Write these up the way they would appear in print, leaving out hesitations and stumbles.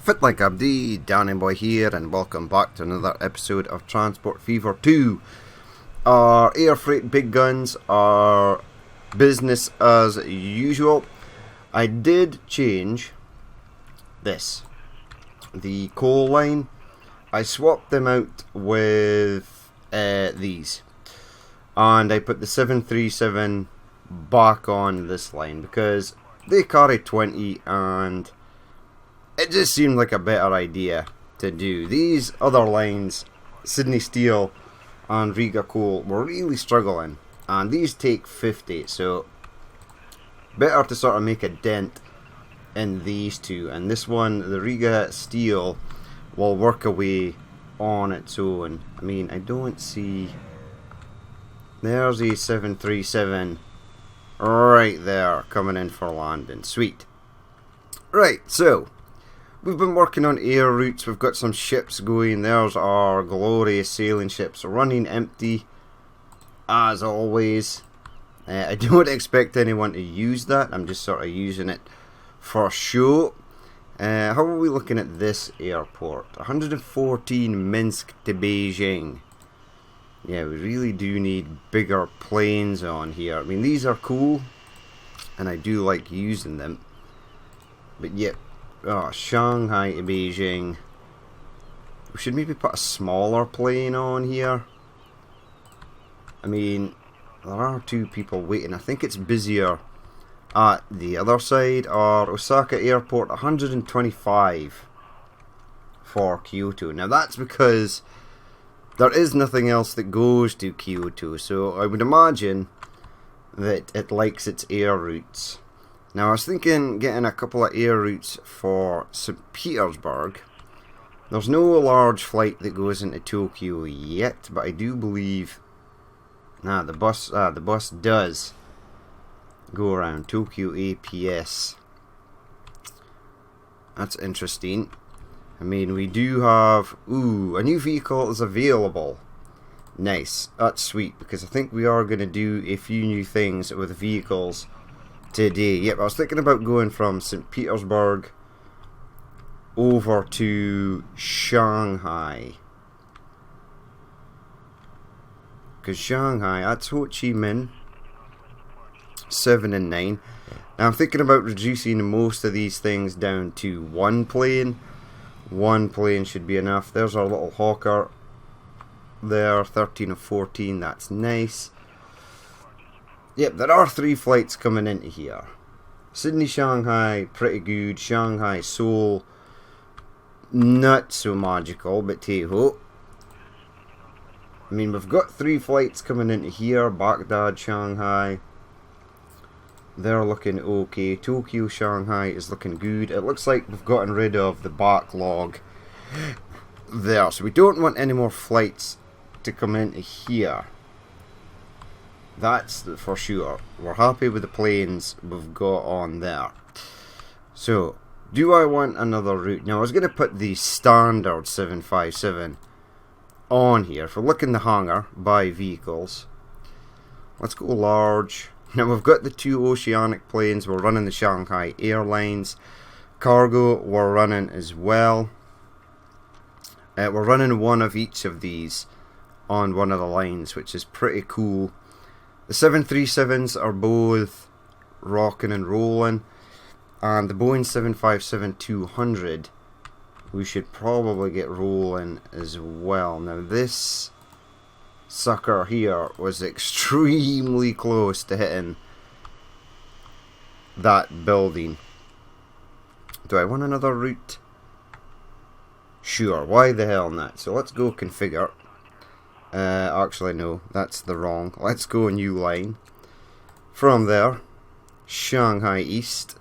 Fit like Abdi, Danny Boy here, and welcome back to another episode of Transport Fever 2. Our air freight big guns are business as usual. I did change this. The coal line, I swapped them out with these. And I put the 737 back on this line because they carry 20 and it just seemed like a better idea to do. These other lines, Sydney Steel and Riga Coal, were really struggling, and these take 50, so better to sort of make a dent in these two. And this one, the Riga Steel, will work away on its own. I mean, I don't see... There's a 737 right there coming in for landing. Sweet. Right, so we've been working on air routes. We've got some ships going. There's our glorious sailing ships running empty as always. I don't expect anyone to use that. I'm just sort of using it for show. How are we looking at this airport? 114 Minsk to Beijing. Yeah, we really do need bigger planes on here. I mean, these are cool, and I do like using them. But yep, Shanghai to Beijing. We should maybe put a smaller plane on here. I mean, there are two people waiting. I think it's busier at the other side. Or Osaka Airport, 125 for Kyoto. Now that's because there is nothing else that goes to Kyoto, so I would imagine that it likes its air routes. Now I was thinking getting a couple of air routes for St. Petersburg. There's no large flight that goes into Tokyo yet, but I do believe the bus does go around Tokyo APS. That's interesting. I mean, we do have... Ooh, a new vehicle is available. Nice. That's sweet, because I think we are going to do a few new things with vehicles today. Yep, I was thinking about going from St. Petersburg over to Shanghai. Because Shanghai, that's Ho Chi Minh. 7 and 9. Now I'm thinking about reducing most of these things down to one plane. One plane should be enough. There's our little Hawker there, 13 of 14, that's nice. Yep, there are 3 flights coming into here. Sydney, Shanghai, pretty good. Shanghai, Seoul, not so magical, but hey ho. I mean, we've got 3 flights coming into here. Baghdad, Shanghai, they're looking okay. Tokyo, Shanghai is looking good. It looks like we've gotten rid of the backlog there, so we don't want any more flights to come into here. That's for sure. We're happy with the planes we've got on there. So, do I want another route? Now, I was going to put the standard 757 on here. If we look in the hangar by vehicles, let's go large. Now we've got the 2 oceanic planes. We're running the Shanghai Airlines. Cargo we're running as well. We're running one of each of these on one of the lines, which is pretty cool. The 737s are both rocking and rolling, and the Boeing 757-200 we should probably get rolling as well. Now this sucker here was extremely close to hitting that building. Do I want another route? Sure, why the hell not? So let's go configure. Actually no, that's the wrong. Let's go new line. From there, Shanghai East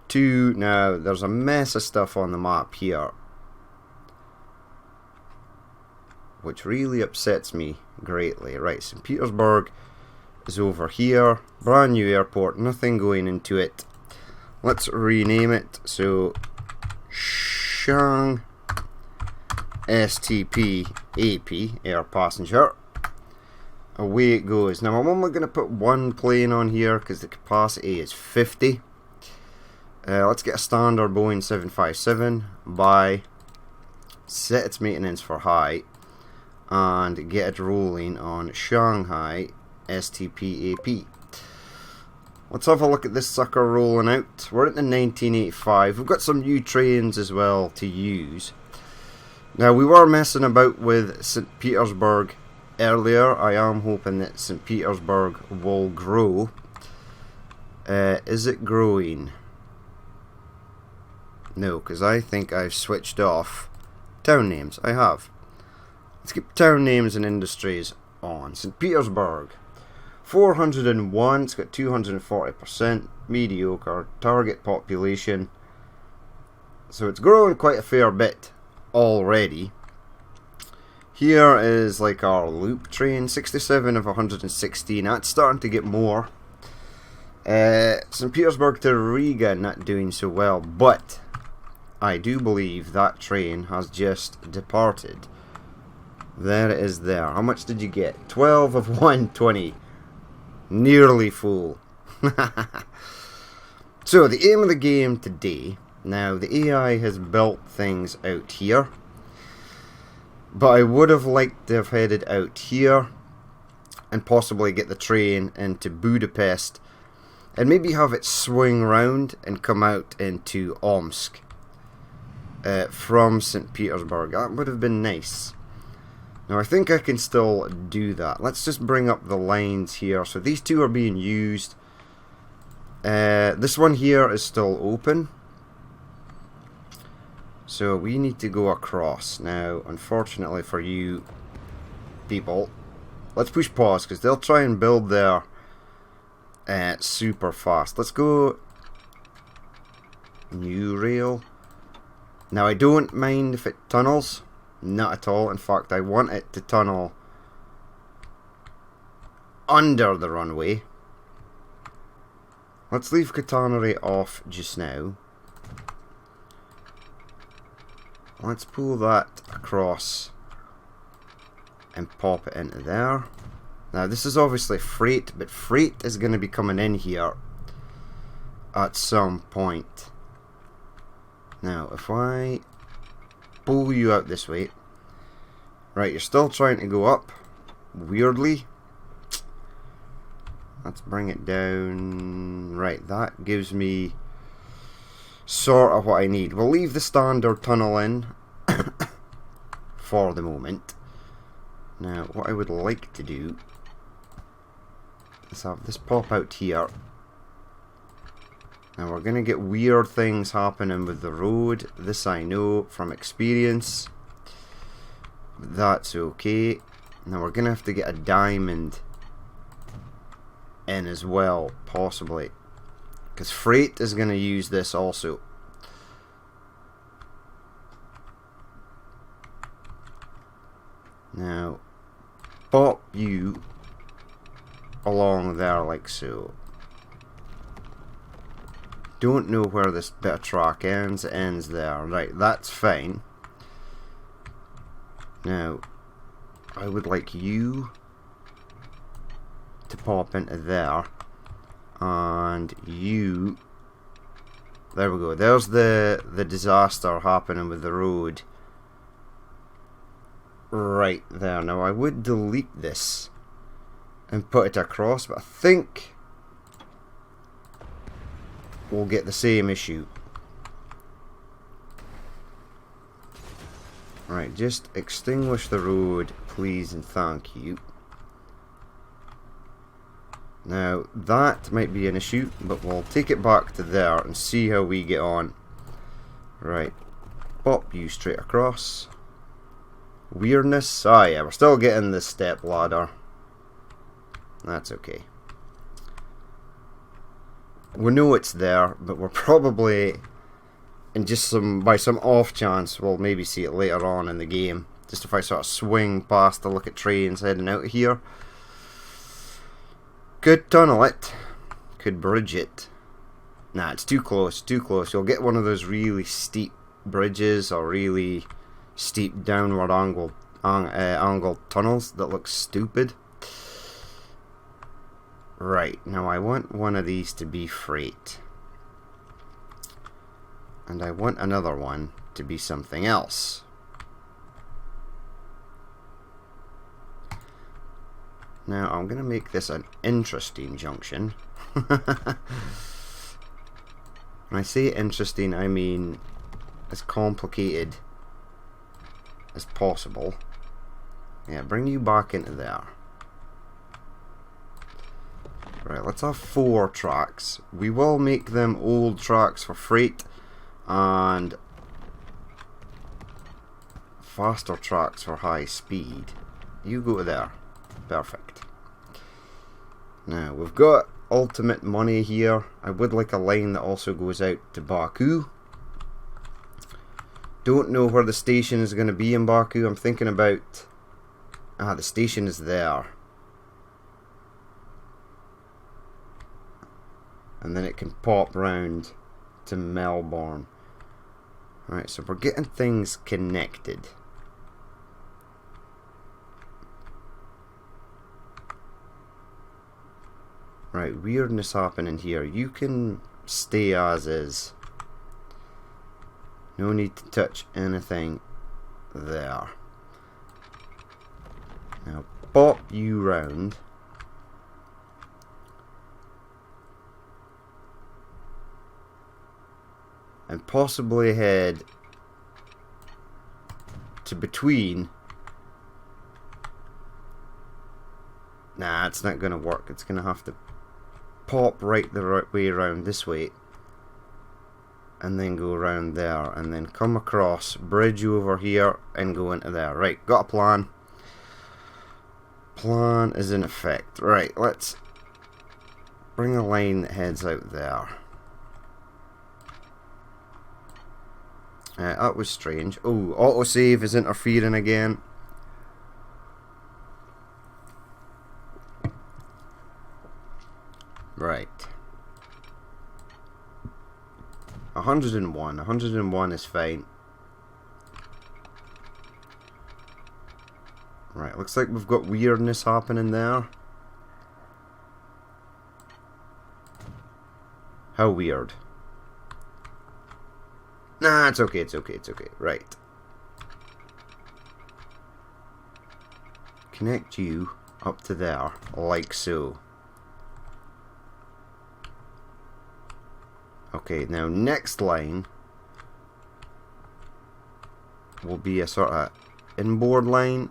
to... Now there's a mess of stuff on the map here, which really upsets me greatly. Right, St. Petersburg is over here. Brand new airport, nothing going into it. Let's rename it. So, Shang STP AP, air passenger. Away it goes. Now I'm only going to put one plane on here because the capacity is 50. Let's get a standard Boeing 757 by, set its maintenance for high, and get it rolling on Shanghai STPAP. Let's have a look at this sucker rolling out. We're into 1985. We've got some new trains as well to use. Now, we were messing about with St. Petersburg earlier. I am hoping that St. Petersburg will grow. Is it growing? No, because I think I've switched off town names. I have. Let's keep town names and industries on. St. Petersburg. 401, it's got 240%, mediocre, target population. So it's growing quite a fair bit already. Here is like our loop train, 67 of 116, that's starting to get more. St. Petersburg to Riga, not doing so well, but I do believe that train has just departed. There it is there. How much did you get? 12 of 120. Nearly full. So the aim of the game today, now the AI has built things out here, but I would have liked to have headed out here and possibly get the train into Budapest and maybe have it swing round and come out into Omsk from St. Petersburg. That would have been nice. Now I think I can still do that. Let's just bring up the lines here. So these two are being used. This one here is still open. So we need to go across. Now, unfortunately for you people, let's push pause because they'll try and build their super fast. Let's go new rail. Now I don't mind if it tunnels. Not at all. In fact, I want it to tunnel under the runway. Let's leave catenary off just now. Let's pull that across and pop it into there. Now this is obviously freight, but freight is going to be coming in here at some point. Now if I pull you out this way, right, you're still trying to go up, weirdly. Let's bring it down. Right, that gives me sort of what I need. We'll leave the standard tunnel in for the moment. Now, what I would like to do is have this pop out here. Now, we're going to get weird things happening with the road. This I know from experience. That's okay. Now, we're going to have to get a diamond in as well, possibly. Because freight is going to use this also. Now, pop you along there like so. Don't know where this bit of track ends. It ends there. Right, that's fine. Now, I would like you to pop into there. And you, there we go, there's the disaster happening with the road right there. Now I would delete this and put it across, but I think we'll get the same issue. Right, just extinguish the road please and thank you. Now, that might be an issue, but we'll take it back to there and see how we get on. Right. Pop you straight across. Weirdness. Ah, yeah, we're still getting the step ladder. That's okay. We know it's there, but we're probably, and just by some off chance, we'll maybe see it later on in the game. Just if I sort of swing past to look at trains heading out of here. Could tunnel it. Could bridge it. Nah, it's too close, too close. You'll get one of those really steep bridges or really steep downward angled tunnels that look stupid. Right, now I want one of these to be freight. And I want another one to be something else. Now I'm going to make this an interesting junction. When I say interesting, I mean as complicated as possible. Yeah, bring you back into there. Right, let's have 4 tracks. We will make them old tracks for freight and faster tracks for high speed. You go to there. Perfect. Now, we've got ultimate money here. I would like a line that also goes out to Baku. Don't know where the station is going to be in Baku. I'm thinking about... the station is there. And then it can pop round to Melbourne. Alright, so we're getting things connected. Right, weirdness happening here. You can stay as is. No need to touch anything there. Now pop you round. And possibly head to between. Nah, it's not going to work. It's going to have to pop right the right way around this way. And then go around there. And then come across, bridge over here, and go into there. Right, got a plan. Plan is in effect. Right, let's bring a line that heads out there. That was strange. Oh, autosave is interfering again. Right. 101. 101 is fine. Right, looks like we've got weirdness happening there. How weird. Nah, it's okay, it's okay, it's okay. Right. Connect you up to there, like so. Okay, now next line will be a sort of inboard line.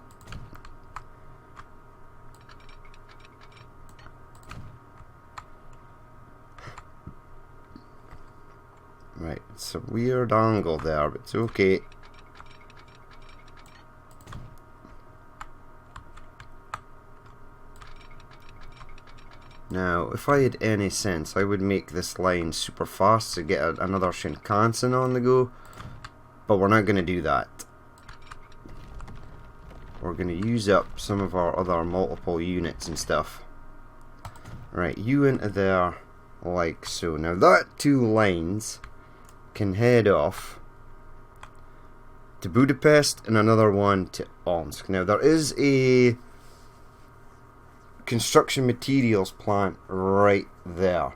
Right, it's a weird angle there, but it's okay. Now, if I had any sense, I would make this line super fast to get another Shinkansen on the go, but we're not going to do that. We're going to use up some of our other multiple units and stuff. Right, you into there like so. Now that 2 lines can head off to Budapest and another one to Omsk. Now there is a construction materials plant right there.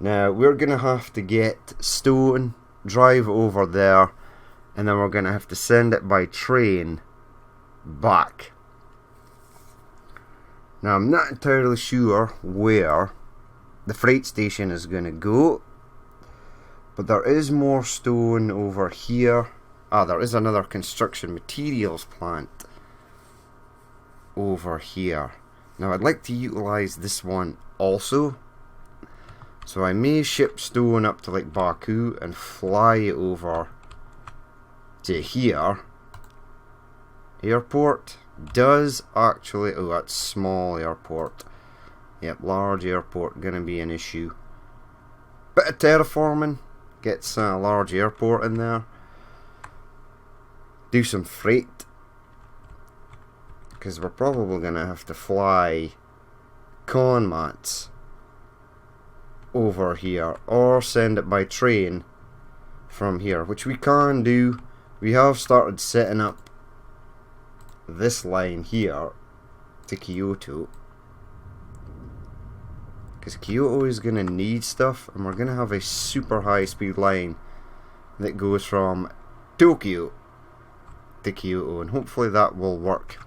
Now we're gonna have to get stone, drive over there, and then we're gonna have to send it by train back. Now I'm not entirely sure where the freight station is gonna go, but there is more stone over here. There is another construction materials plant over here. Now I'd like to utilize this one also. So I may ship stone up to like Baku and fly it over to here. Airport does actually... Oh, that's small airport. Yep, large airport gonna be an issue. Bit of terraforming. Gets a large airport in there. Do some freight. Because we're probably going to have to fly con mats over here. Or send it by train from here. Which we can do. We have started setting up this line here to Kyoto. Because Kyoto is going to need stuff. And we're going to have a super high speed line that goes from Tokyo to Kyoto, and hopefully that will work.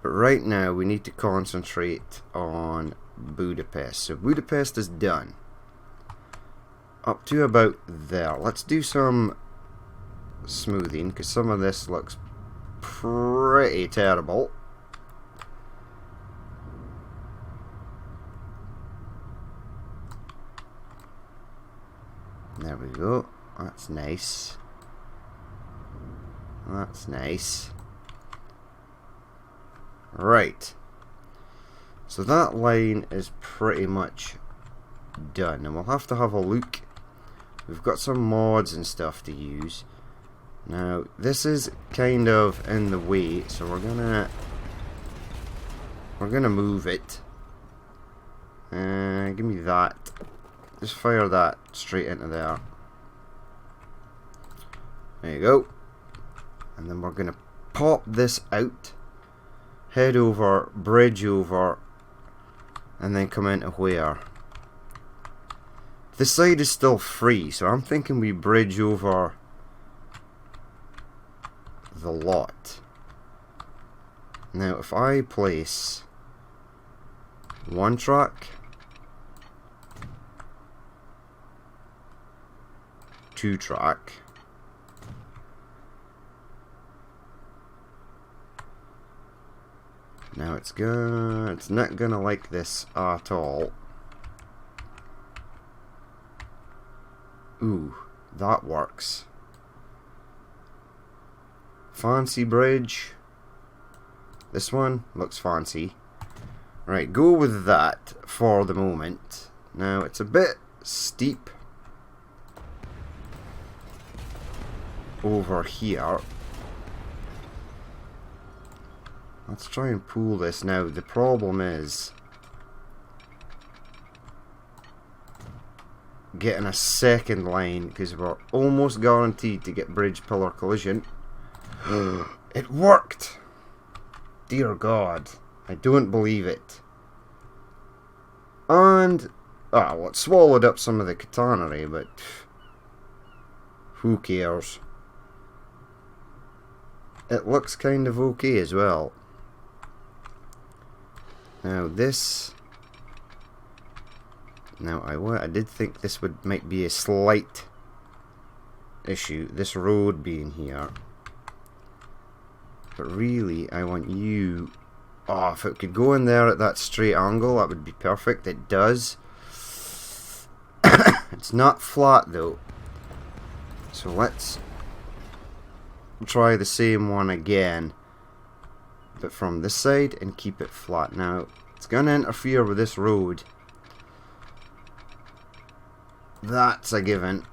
But right now we need to concentrate on Budapest. So Budapest is done. Up to about there. Let's do some smoothing, because some of this looks pretty terrible. There we go. That's nice. That's nice. Right. So that line is pretty much done, and we'll have to have a look. We've got some mods and stuff to use. Now, this is kind of in the way, so we're gonna move it. Give me that. Just fire that straight into there. There you go. And then we're gonna pop this out, head over, bridge over, and then come into where? This side is still free, so I'm thinking we bridge over the lot. Now, if I place one track, two track, now it's not gonna like this at all. Ooh, that works. Fancy bridge. This one looks fancy. Right, go with that for the moment. Now, it's a bit steep over here. Let's try and pull this. Now, the problem is getting a second line, because we're almost guaranteed to get bridge pillar collision. It worked! Dear God, I don't believe it. And well, it swallowed up some of the catenary, but who cares? It looks kind of okay as well. Now this. Now I did think this might be a slight issue, this road being here. But really, I want you. Oh, if it could go in there at that straight angle, that would be perfect. It does. It's not flat though. So let's try the same one again, but from this side, and keep it flat. Now, it's going to interfere with this road. That's a given.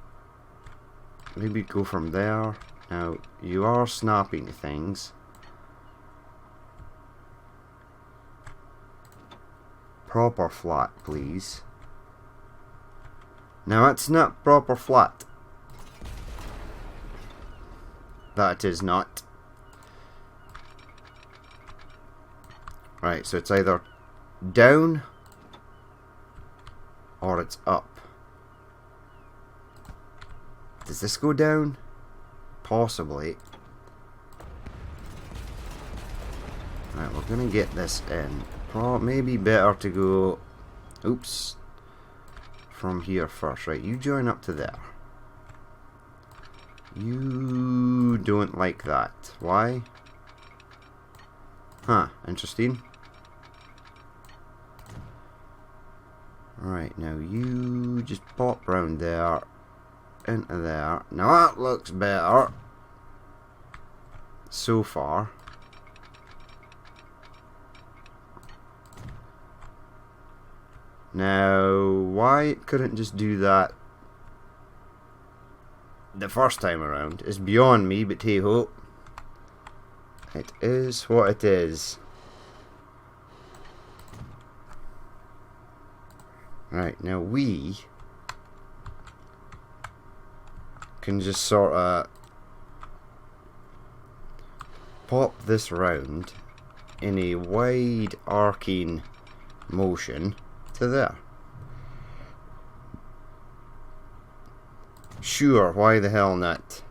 Maybe go from there. Now, you are snapping things. Proper flat, please. Now, it's not proper flat. That is not. Right, so it's either down or it's up. Does this go down? Possibly. Right, we're gonna get this in. Maybe better to go. Oops. From here first. Right, you join up to there. You don't like that. Why? Huh, interesting. Alright, now you just pop round there, into there. Now that looks better. So far. Now, why it couldn't just do that the first time around is beyond me, but hey ho. It is what it is. Right, now we can just sort of pop this round in a wide arcing motion to there. Sure, why the hell not?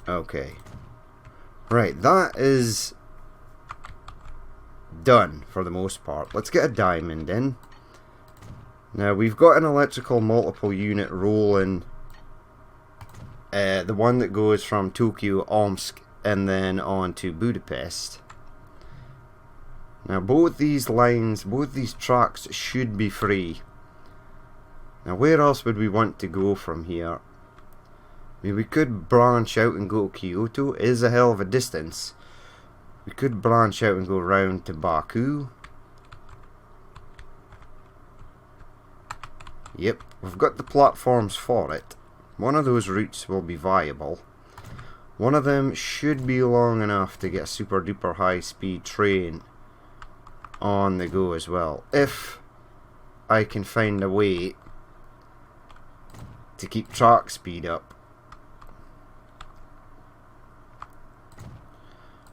Okay. Right, that is done for the most part. Let's get a diamond in. Now, we've got an electrical multiple unit rolling. The one that goes from Tokyo, Omsk, and then on to Budapest. Now, both these lines, both these tracks should be free. Now, where else would we want to go from here? I mean, we could branch out and go to Kyoto. It is a hell of a distance. We could branch out and go round to Baku. Yep, we've got the platforms for it. One of those routes will be viable. One of them should be long enough to get a super duper high speed train on the go as well. If I can find a way to keep track speed up.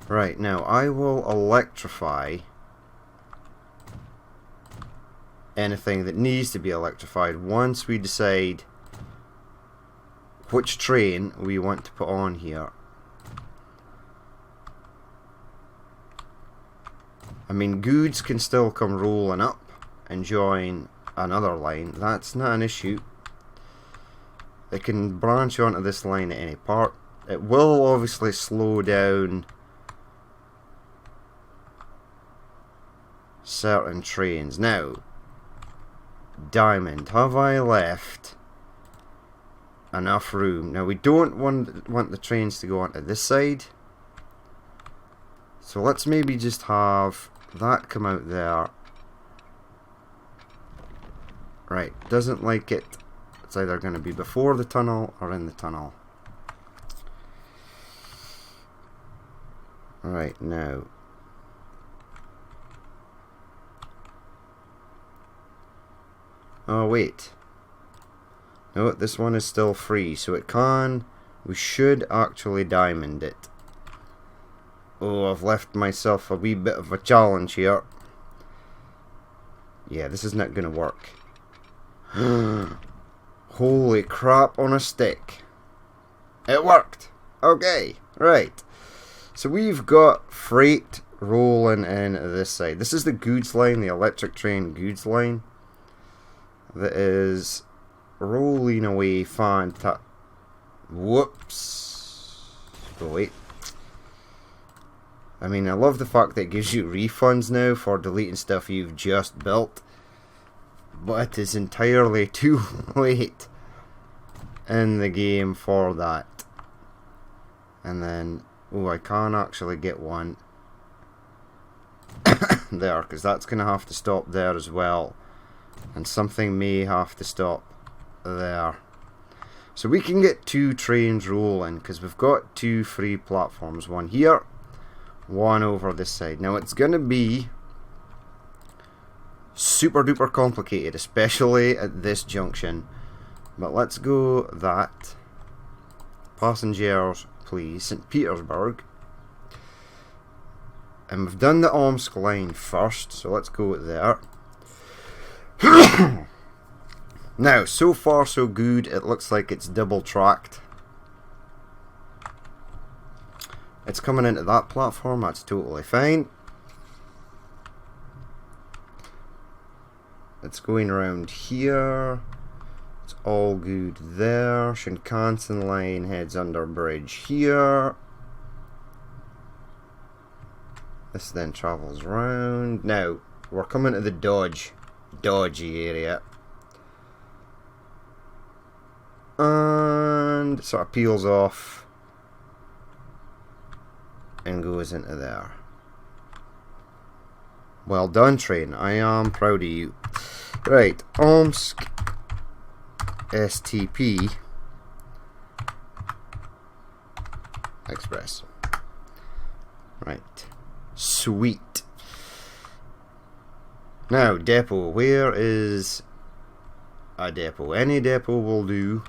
Right, now I will electrify anything that needs to be electrified once we decide which train we want to put on here. I mean, goods can still come rolling up and join another line. That's not an issue. They can branch onto this line at any part. It will obviously slow down certain trains. Now, diamond, have I left enough room? Now, we don't want the trains to go onto this side, so let's maybe just have that come out there. Right, doesn't like it. It's either going to be before the tunnel or in the tunnel. Right, now oh wait, no, this one is still free, so it can, we should actually diamond it. Oh, I've left myself a wee bit of a challenge here. Yeah, this is not gonna work. Holy crap on a stick. It worked. Okay, right. So we've got freight rolling in this side. This is the goods line, the electric train goods line. That is rolling away fantastic. Whoops. Oh, wait. I mean, I love the fact that it gives you refunds now for deleting stuff you've just built. But it is entirely too late in the game for that. And then, oh, I can actually get one there, because that's going to have to stop there as well. And something may have to stop there. So we can get 2 trains rolling, because we've got 2 free platforms. One here, one over this side. Now it's going to be super duper complicated, especially at this junction. But let's go that. Passengers, please. St. Petersburg. And we've done the Omsk line first, so let's go there. Now, so far so good. It looks like it's double tracked. It's coming into that platform, that's totally fine. It's going around here. It's all good there. Shinkansen line heads under bridge here. This then travels round. Now, we're coming to the dodgy area. And sort of peels off and goes into there. Well done, train. I am proud of you. Right, Omsk STP Express. Right. Sweet. Now, depot. Where is a depot? Any depot will do.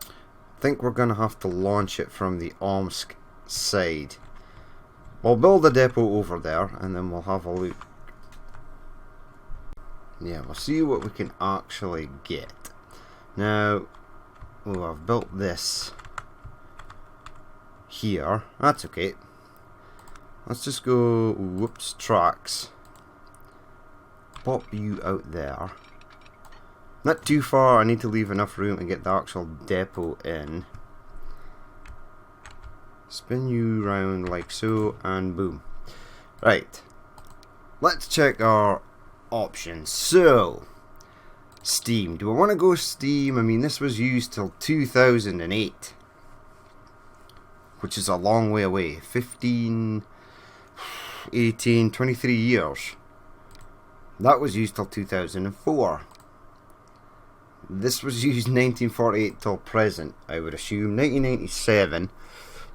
I think we're going to have to launch it from the Omsk side. We'll build a depot over there and then we'll have a look. Yeah, we'll see what we can actually get. Now, oh, I've built this here. That's okay. Let's just go, whoops, tracks. Pop you out there. Not too far, I need to leave enough room to get the actual depot in. Spin you round like so, and boom. Right. Let's check our options. So, Steam. Do I want to go Steam? I mean, this was used till 2008. Which is a long way away. 15, 18, 23 years. That was used till 2004. This was used 1948 till present, I would assume. 1997.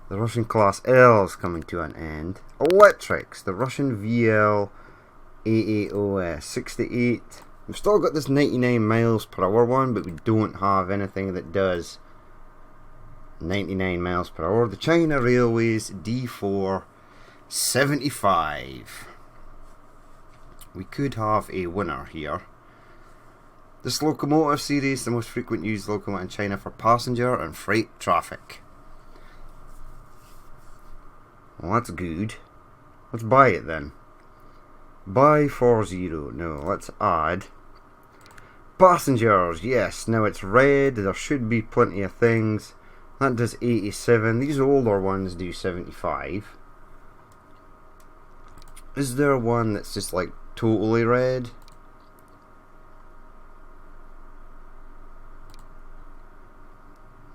The Russian Class L is coming to an end. Electrics, the Russian VL AAOS 68. We've still got this 99 miles per hour one, but we don't have anything that does 99 miles per hour. The China Railways D4 75. We could have a winner here. This locomotive series, the most frequent used locomotive in China for passenger and freight traffic. Well, that's good. Let's buy it then. Buy 40. No, let's add. Passengers, yes. Now it's red. There should be plenty of things. That does 87. These older ones do 75. Is there one that's just like totally red?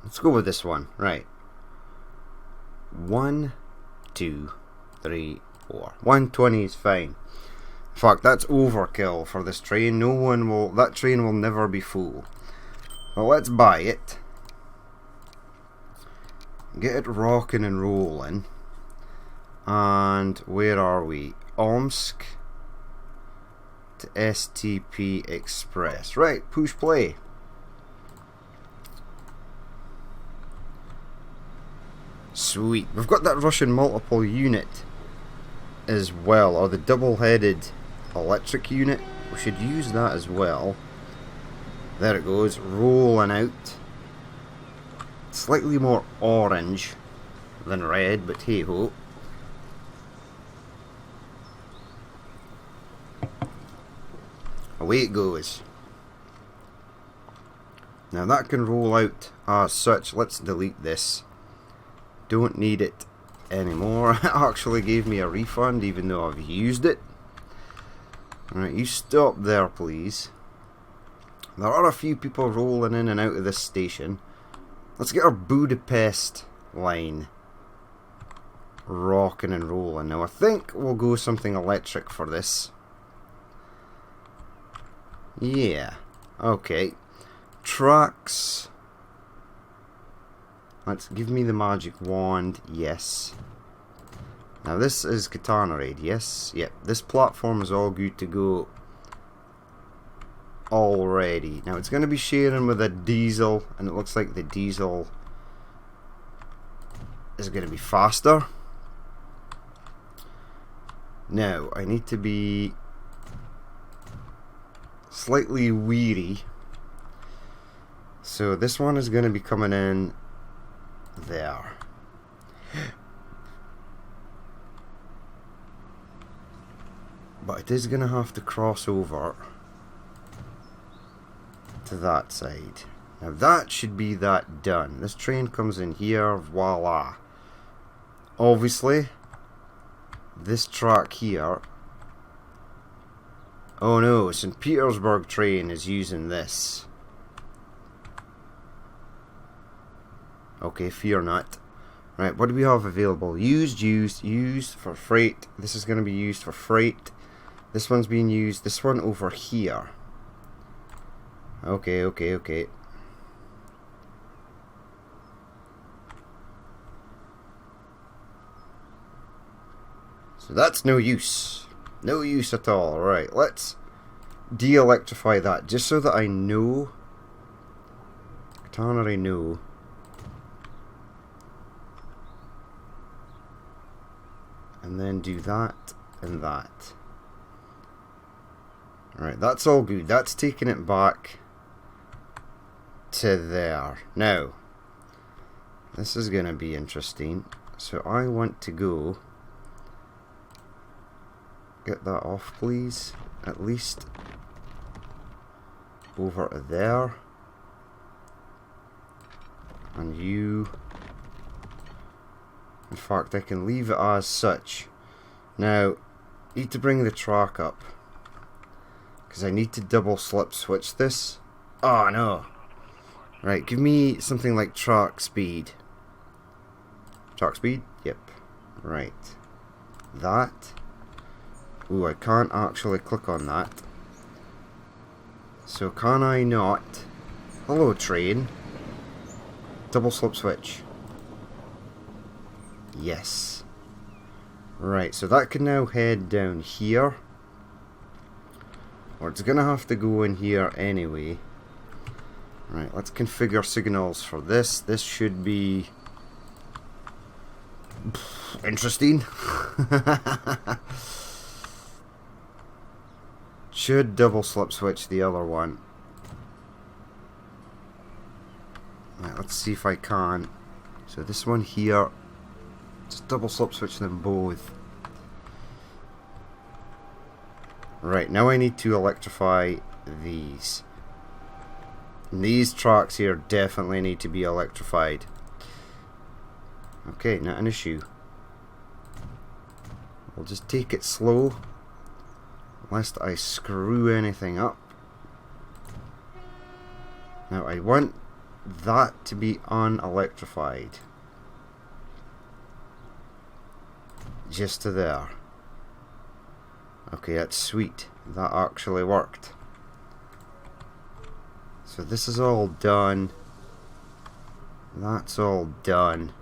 Let's go with this one. Right. 1, 2, 3, 4. 120 is fine. In fact, that's overkill for this train. No one will. That train will never be full. Well, let's buy it. Get it rocking and rolling. And where are we? Omsk to STP Express. Right, push play. Sweet. We've got that Russian multiple unit as well, or the double-headed electric unit. We should use that as well. There it goes, rolling out. Slightly more orange than red, but hey ho. Away it goes. Now that can roll out as such. Let's delete this. Don't need it anymore. It actually gave me a refund even though I've used it. Alright, you stop there please. There are a few people rolling in and out of this station. Let's get our Budapest line rocking and rolling. Now I think we'll go something electric for this. Yeah, okay. Tracks. Let's give me the magic wand. Yes. Now this is Katana Raid. Yes. Yep. This platform is all good to go already. Now it's going to be sharing with a diesel, and it looks like the diesel is going to be faster. Now I need to be slightly weary. So this one is going to be coming in there. But it is going to have to cross over to that side. Now that should be that done. This train comes in here, voila. Obviously, this track here. Oh no, St. Petersburg train is using this. Okay, fear not. Right, what do we have available? Used for freight. This is going to be used for freight. This one's being used. This one over here. Okay. So that's no use. No use at all. Right, let's de-electrify that just so that I know. Katana, I know. And then do that and that. Alright, that's all good. That's taking it back to there. Now, this is going to be interesting. So I want to go... Get that off, please. At least over there. And you... In fact, I can leave it as such. Now, need to bring the track up. Because I need to double slip switch this. Oh, no. Right, give me something like track speed. Track speed? Yep. Right. That. Ooh, I can't actually click on that. So can I not... Hello, train. Double slip switch. Yes. Right, so that can now head down here. Or it's gonna have to go in here anyway. Right, let's configure signals for this. This should be... interesting. Should double slip switch the other one. Right, let's see if I can. So this one here, just double slip switch them both. Right, now I need to electrify these. And these tracks here definitely need to be electrified. Okay, not an issue. We'll just take it slow, lest I screw anything up. Now I want that to be unelectrified. Just to there. Okay, that's sweet. That actually worked. So this is all done. That's all done.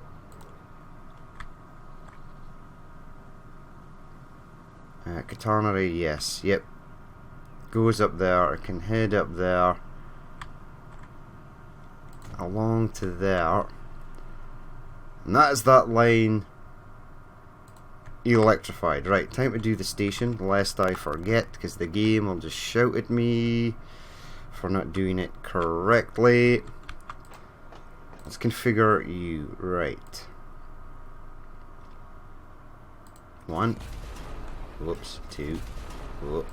Catenary, yes, yep. Goes up there, it can head up there. Along to there. And that is that line electrified. Right, time to do the station, lest I forget, because the game will just shout at me for not doing it correctly. Let's configure you. Right. 1. Whoops. 2. Whoop.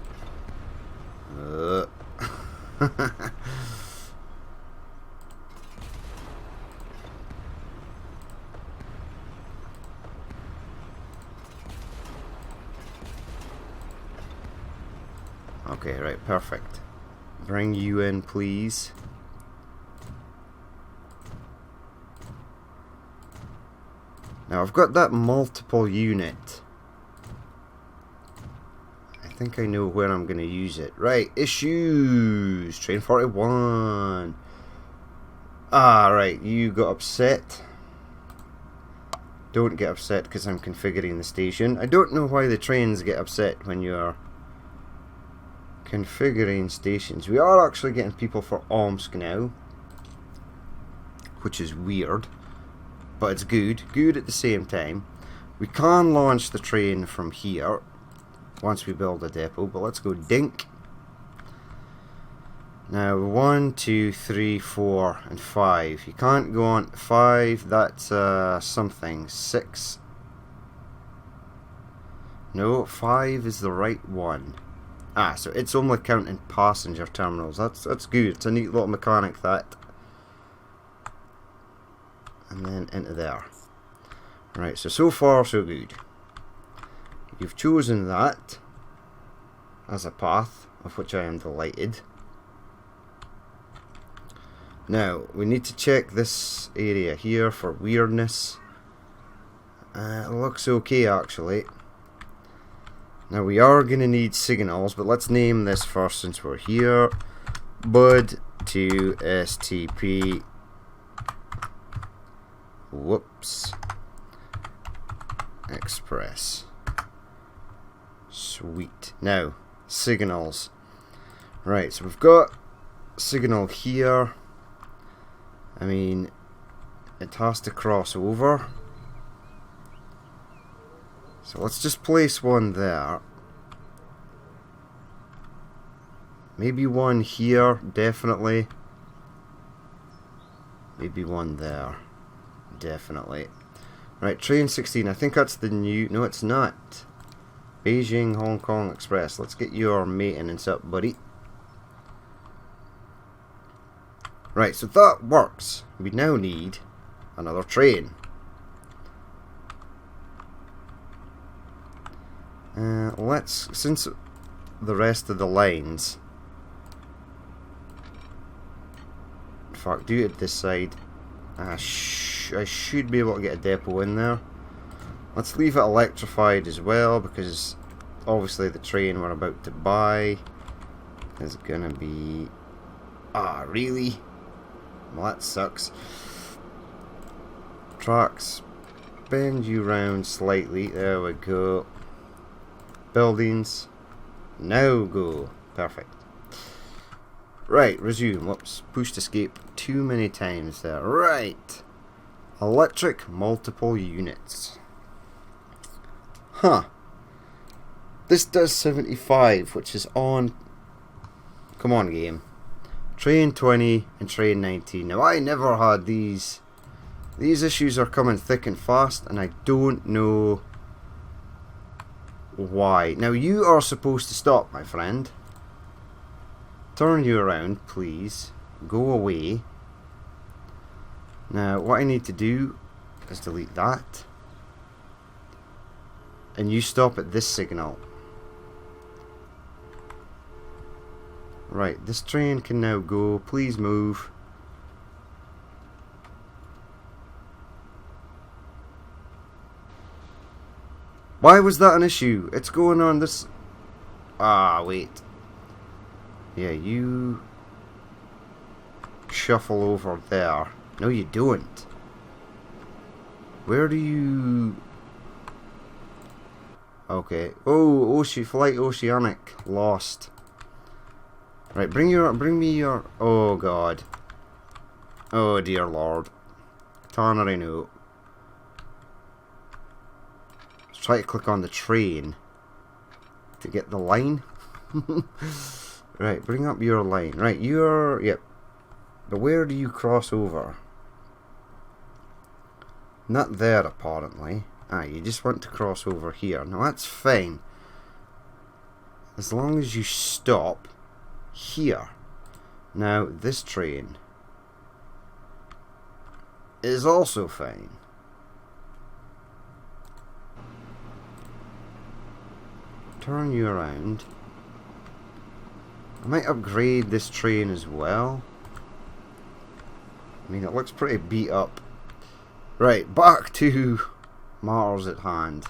Okay, right, perfect. Bring you in, please. Now I've got that multiple unit. I think I know where I'm going to use it. Right, issues. Train 41. Ah, right, you got upset. Don't get upset because I'm configuring the station. I don't know why the trains get upset when you're configuring stations. We are actually getting people for Omsk now, which is weird, but it's good. Good at the same time. We can launch the train from here once we build a depot, but let's go dink. Now 1, 2, 3, 4 and 5. You can't go on 5, that's something. 6. No, 5 is the right one. Ah, so it's only counting passenger terminals. That's good. It's a neat little mechanic, that. And then into there. Right, so far so good. You've chosen that as a path, of which I am delighted. Now, we need to check this area here for weirdness. It looks okay, actually. Now we are going to need signals, but let's name this first since we're here. Bud to STP. Whoops. Express. Sweet. Now, signals. Right, so we've got signal here. I mean, it has to cross over. So let's just place one there. Maybe one here, definitely. Maybe one there, definitely. Right, train 16, I think that's the new... No, it's not. Beijing Hong Kong Express. Let's get your maintenance up, buddy. Right, so that works. We now need another train. Let's... Since the rest of the lines... Fuck, do it this side. I should be able to get a depot in there. Let's leave it electrified as well, because obviously the train we're about to buy is gonna be... Ah, really? Well, that sucks. Tracks. Bend you round slightly. There we go. Buildings. Now go. Perfect. Right, resume. Whoops. Pushed escape too many times there. Right. Electric multiple units. Huh. This does 75, which is on... Come on, game. Train 20 and train 19. Now, I never had these. These issues are coming thick and fast, and I don't know why. Now, you are supposed to stop, my friend. Turn you around, please. Go away. Now, what I need to do is delete that. And you stop at this signal. Right, this train can now go. Please move. Why was that an issue? It's going on this... Ah, wait. Yeah, you... shuffle over there. No, you don't. Where do you... Okay. Oh, Flight Oceanic. Lost. Right, bring me your... Oh, God. Oh, dear Lord. Tannery, no. Let's try to click on the train to get the line. Right, bring up your line. Right, you're... Yep. But where do you cross over? Not there, apparently. Ah, you just want to cross over here. Now, that's fine. As long as you stop here. Now, this train is also fine. Turn you around. I might upgrade this train as well. I mean, it looks pretty beat up. Right, back to matters at hand.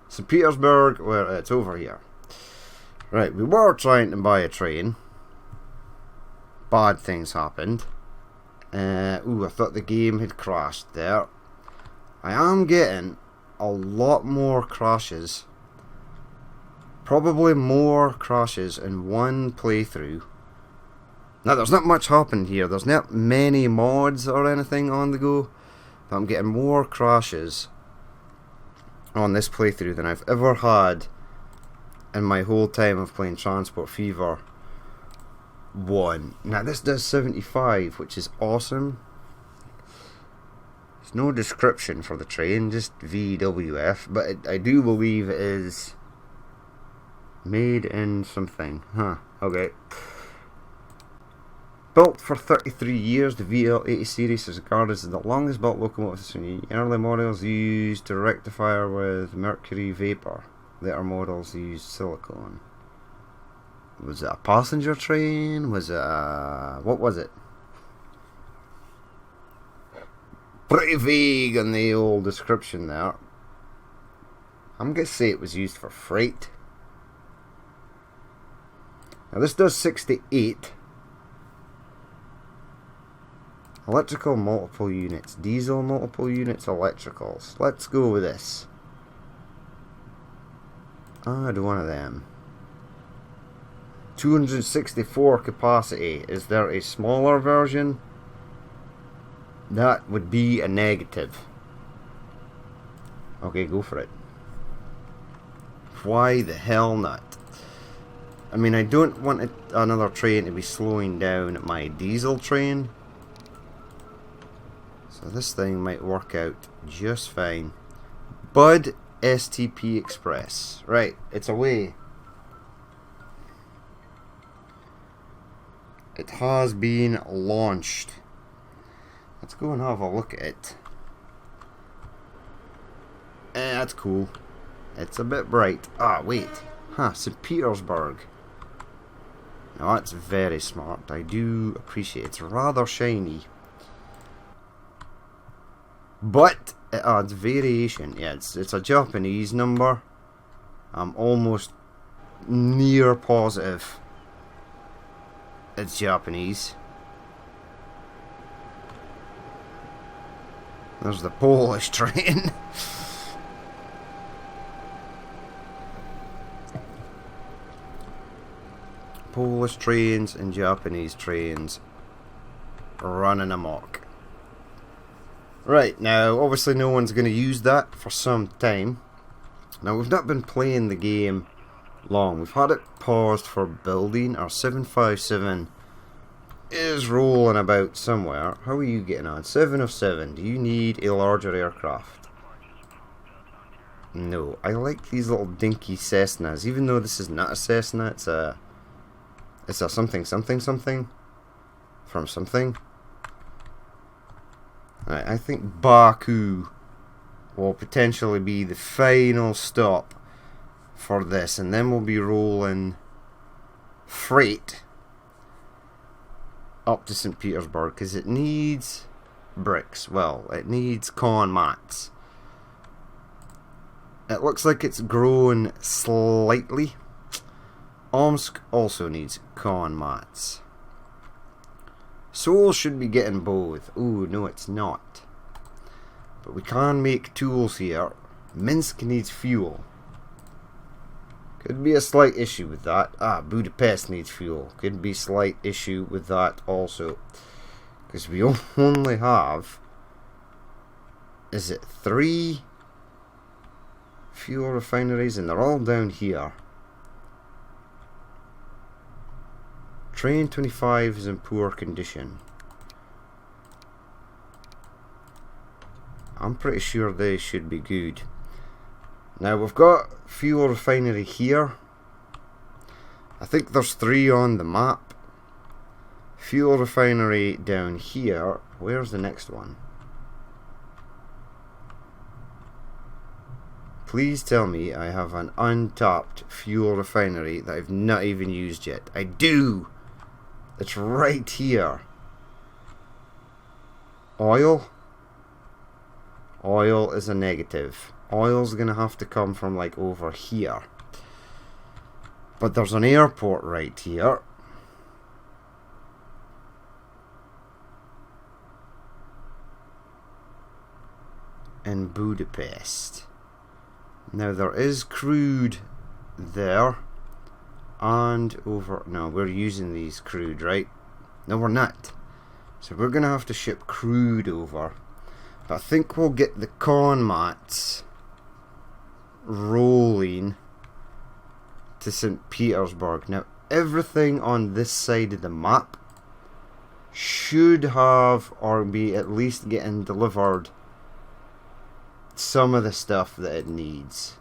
St. Petersburg, well, it's over here. Right, we were trying to buy a train. Bad things happened. Ooh, I thought the game had crashed there. I am getting a lot more crashes. Probably more crashes in one playthrough. Now, there's not much happened here. There's not many mods or anything on the go. But I'm getting more crashes on this playthrough than I've ever had in my whole time of playing Transport Fever 1. Now, this does 75, which is awesome. There's no description for the train, just VWF. But I do believe it is made in something. Huh, okay. Built for 33 years, the VL80 series is regarded as the longest built locomotive. Early models used rectifier with mercury vapor. Later models used silicone. Was it a passenger train? Was it a... what was it? Pretty vague on the old description there. I'm going to say it was used for freight. Now this does 68. Electrical multiple units, diesel multiple units, electricals. Let's go with this. Add one of them. 264 capacity. Is there a smaller version? That would be a negative. Okay, go for it. why the hell not? I mean, I don't want another train to be slowing down my diesel train. So this thing might work out just fine. Bud STP Express. Right, it's away. It has been launched. Let's go and have a look at it. That's cool. It's a bit bright. Ah, wait. Huh, St. Petersburg. Now that's very smart. I do appreciate it. It's rather shiny. But it adds variation. Yeah, it's a Japanese number. I'm almost near positive it's Japanese. There's the Polish train. Polish trains and Japanese trains running amok. Right, now obviously no one's going to use that for some time. Now we've not been playing the game long. We've had it paused for building. Our 757 is rolling about somewhere. How are you getting on? 7 of 7. Do you need a larger aircraft? No. I like these little dinky Cessnas. Even though this is not a Cessna, it's a something something something from something. Right, I think Baku will potentially be the final stop for this, and then we'll be rolling freight up to St. Petersburg because it needs bricks. Well, it needs con mats. It looks like it's grown slightly. Omsk also needs con mats. Seoul should be getting both. Ooh, no it's not. But we can make tools here. Minsk needs fuel. Could be a slight issue with that. Ah, Budapest needs fuel. Could be a slight issue with that also. Because we only have... Is it 3 fuel refineries? And they're all down here. Train 25 is in poor condition. I'm pretty sure they should be good. Now we've got fuel refinery here. I think there's 3 on the map. Fuel refinery down here. Where's the next one? Please tell me I have an untapped fuel refinery that I've not even used yet. I do! It's right here. Oil? Oil is a negative. Oil's gonna have to come from like over here. But there's an airport right here. In Budapest. Now there is crude there. And over... No, we're using these crude, right? No, we're not. So we're going to have to ship crude over. But I think we'll get the con mats rolling to St. Petersburg. Now, everything on this side of the map should have, or be at least getting delivered, some of the stuff that it needs.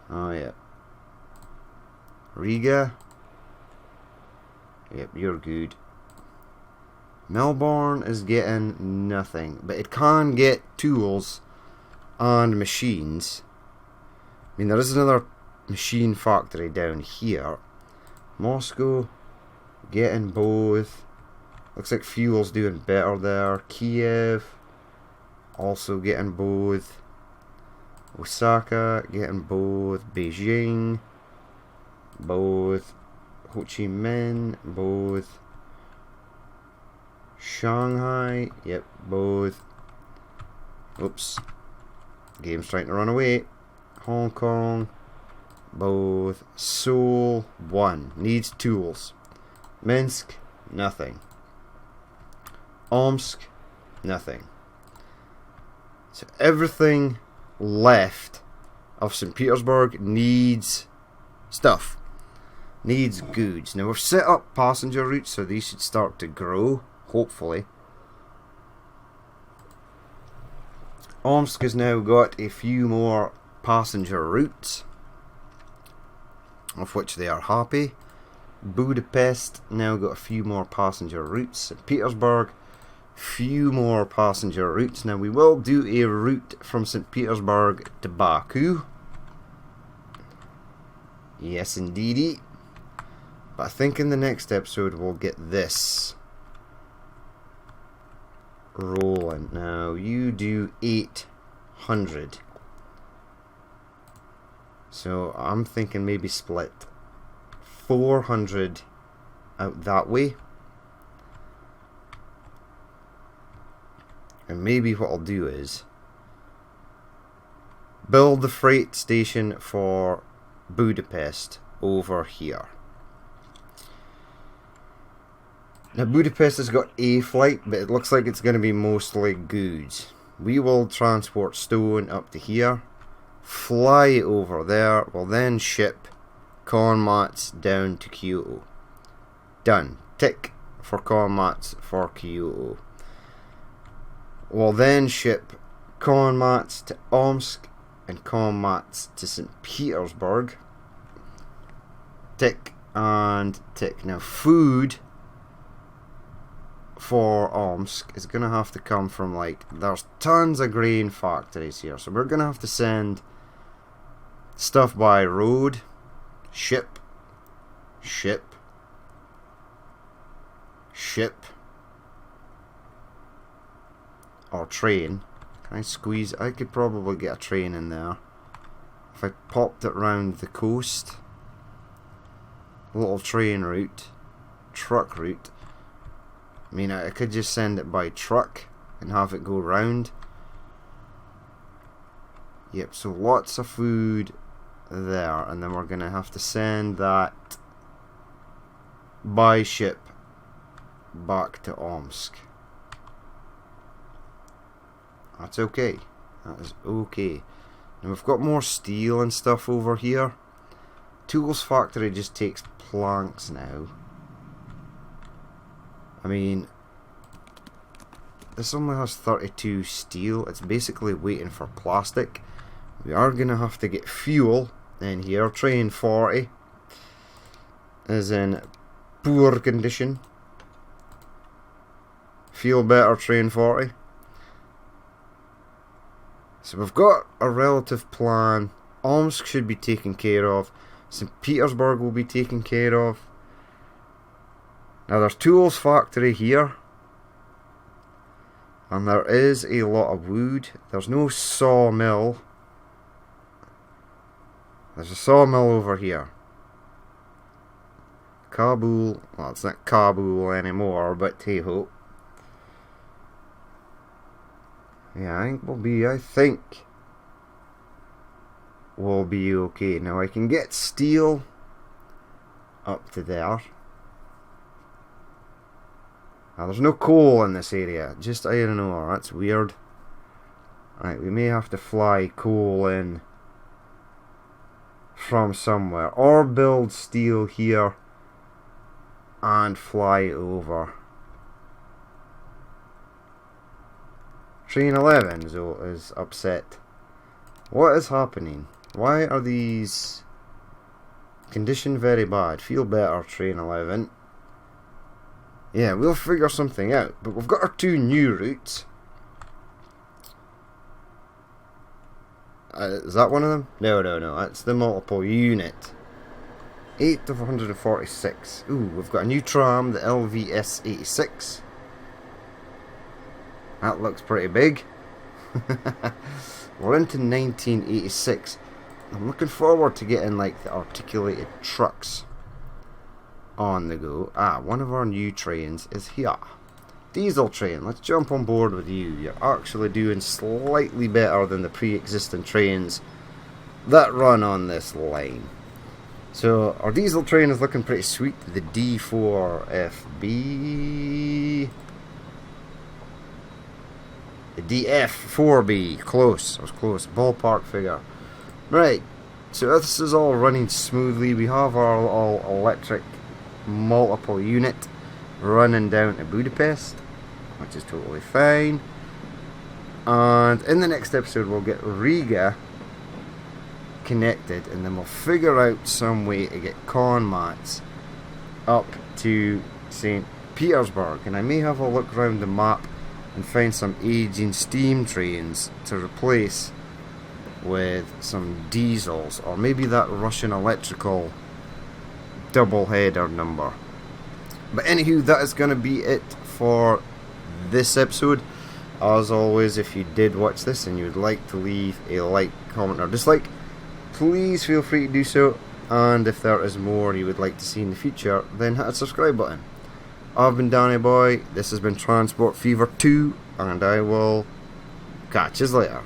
Oh, yeah. Riga. Yep, you're good. Melbourne is getting nothing, but it can get tools and machines. I mean, there is another machine factory down here. Moscow getting both. Looks like fuel's doing better there. Kiev also getting both. Osaka getting both. Beijing both. Ho Chi Minh both. Shanghai, yep, both. Oops. Game's trying to run away. Hong Kong, both. Seoul, 1. Needs tools. Minsk, nothing. Omsk, nothing. So everything left of St. Petersburg needs stuff. Needs goods. Now we've set up passenger routes, so these should start to grow, hopefully. Omsk has now got a few more passenger routes, of which they are happy. Budapest now got a few more passenger routes. St. Petersburg, few more passenger routes. Now we will do a route from St. Petersburg to Baku. Yes, indeedy. But I think in the next episode we'll get this rolling. Now you do 800. So I'm thinking maybe split 400 out that way. And maybe what I'll do is build the freight station for Budapest over here. Now Budapest has got a flight, but it looks like it's going to be mostly goods. We will transport stone up to here, fly over there, we'll then ship corn mats down to Kyoto. Done. Tick for corn mats for Kyoto. We'll then ship corn mats to Omsk and corn mats to St. Petersburg. Tick and tick. Now food for Omsk is going to have to come from, like, there's tons of grain factories here, so we're going to have to send stuff by road, ship, or train. Can I squeeze? I could probably get a train in there if I popped it round the coast. A little train route, truck route. I mean, I could just send it by truck and have it go round. Yep, so lots of food there, and then we're going to have to send that by ship back to Omsk. That's okay. That is okay. Now we've got more steel and stuff over here. Tools factory just takes planks now. I mean, this only has 32 steel. It's basically waiting for plastic. We are going to have to get fuel in here. Train 40 is in poor condition. Feel better, train 40. So we've got a relative plan. Omsk should be taken care of. St. Petersburg will be taken care of. Now there's tools factory here, and there is a lot of wood. There's no sawmill. There's a sawmill over here. Kabul, well, it's not Kabul anymore, but hey ho. Yeah, I think we'll be okay. Now I can get steel up to there. Now there's no coal in this area, just iron ore. That's weird. Right, we may have to fly coal in from somewhere, or build steel here and fly over. Train 11 is upset. What is happening? Why are these condition very bad? Feel better, Train 11. Yeah, we'll figure something out. But we've got our two new routes. Is that one of them? No. That's the multiple unit. 8 of 146. Ooh, we've got a new tram, the LVS 86. That looks pretty big. We're into 1986. I'm looking forward to getting, like, the articulated trucks on the go. One of our new trains is here. Diesel train. Let's jump on board with you. You're actually doing slightly better than the pre-existing trains that run on this line. So our diesel train is looking pretty sweet. The D4FB. The DF4B. Close. I was close. Ballpark figure. Right, so this is all running smoothly. We have our little electric multiple unit running down to Budapest, which is totally fine. And in the next episode we'll get Riga connected, and then we'll figure out some way to get con mats up to St. Petersburg. And I may have a look around the map and find some aging steam trains to replace with some diesels, or maybe that Russian electrical double header number. But anywho, that is going to be it for this episode. As always, if you did watch this and you would like to leave a like, comment or dislike, please feel free to do so. And if there is more you would like to see in the future, then hit the subscribe button. I've been Danny Boy, this has been Transport Fever 2, and I will catch you later.